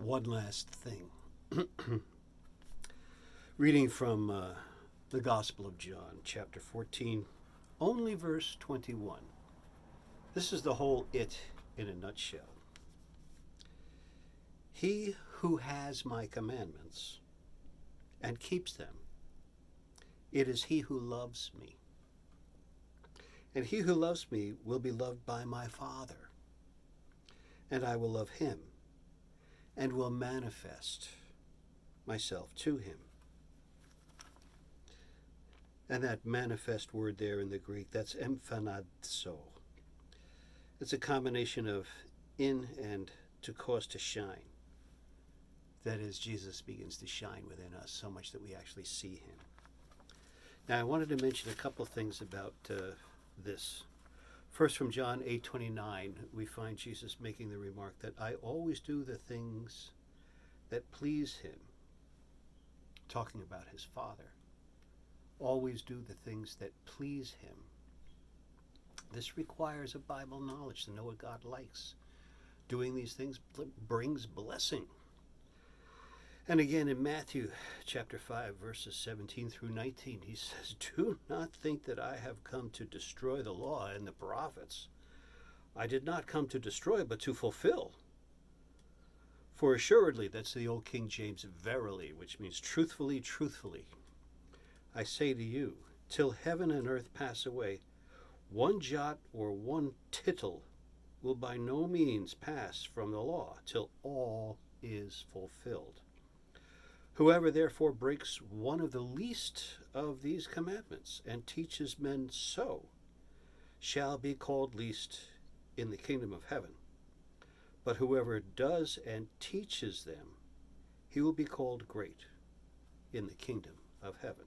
One last thing. Reading from the Gospel of John, chapter 14, only verse 21. This is the whole it in a nutshell. He who has my commandments and keeps them, it is he who loves me. And he who loves me will be loved by my Father, and I will love him and will manifest myself to him. And that manifest word there in the Greek, that's emphanazo. It's a combination of in and to cause to shine. That is, Jesus begins to shine within us so much that we actually see him. Now, I wanted to mention a couple of things about this. First, from John 8:29, we find Jesus making the remark that I always do the things that please him, talking about his Father. Always do the things that please him. This requires a Bible knowledge to know what God likes. Doing these things brings blessing. And again in Matthew chapter 5, verses 17 through 19, he says, do not think that I have come to destroy the law and the prophets. I did not come to destroy, but to fulfill. For assuredly, that's the old King James, verily, which means truthfully, truthfully. I say to you, till heaven and earth pass away, one jot or one tittle will by no means pass from the law till all is fulfilled. Whoever therefore breaks one of the least of these commandments and teaches men so shall be called least in the kingdom of heaven. But whoever does and teaches them, he will be called great in the kingdom of heaven.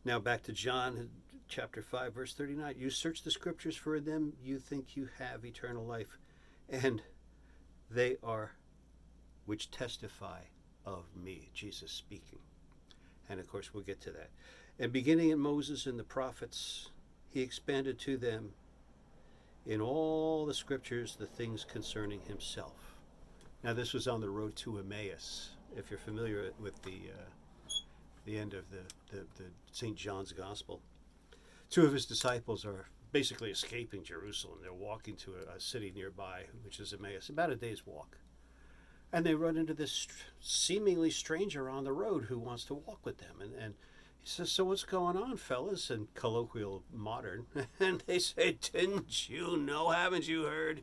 Now back to John chapter 5, verse 39. You search the scriptures, for in them you think you have eternal life, and they are which testify of me, Jesus speaking. And of course we'll get to that. And beginning in Moses and the prophets, he expanded to them in all the scriptures the things concerning himself. Now this was on the road to Emmaus, if you're familiar with the end of the St. John's Gospel. Two of his disciples are basically escaping Jerusalem. They're walking to a city nearby, which is Emmaus, about a day's walk. And they run into this seemingly stranger on the road who wants to walk with them. And he says, so what's going on, fellas? In colloquial modern. And they say, didn't you know? Haven't you heard?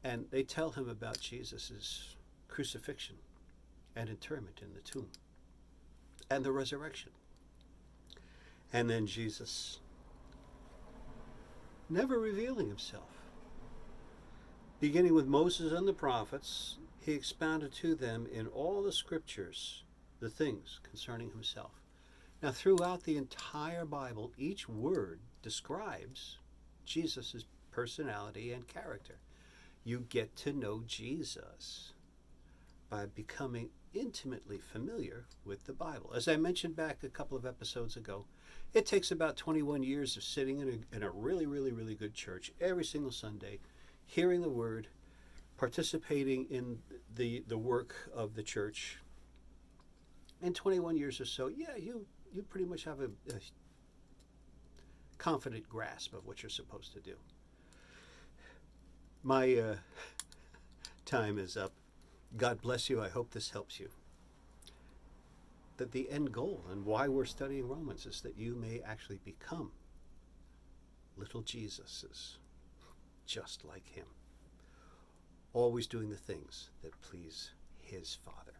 And they tell him about Jesus' crucifixion and interment in the tomb and the resurrection. And then Jesus, never revealing himself, beginning with Moses and the prophets, he expounded to them in all the scriptures the things concerning himself. Now, throughout the entire Bible, each word describes Jesus' personality and character. You get to know Jesus by becoming intimately familiar with the Bible. As I mentioned back a couple of episodes ago, it takes about 21 years of sitting in a really, really, really good church every single Sunday, hearing the word, participating in the work of the church. In 21 years or so, you pretty much have a confident grasp of what you're supposed to do. My time is up. God bless you. I hope this helps you. That the end goal and why we're studying Romans is that you may actually become little Jesuses, just like him, always doing the things that please his Father.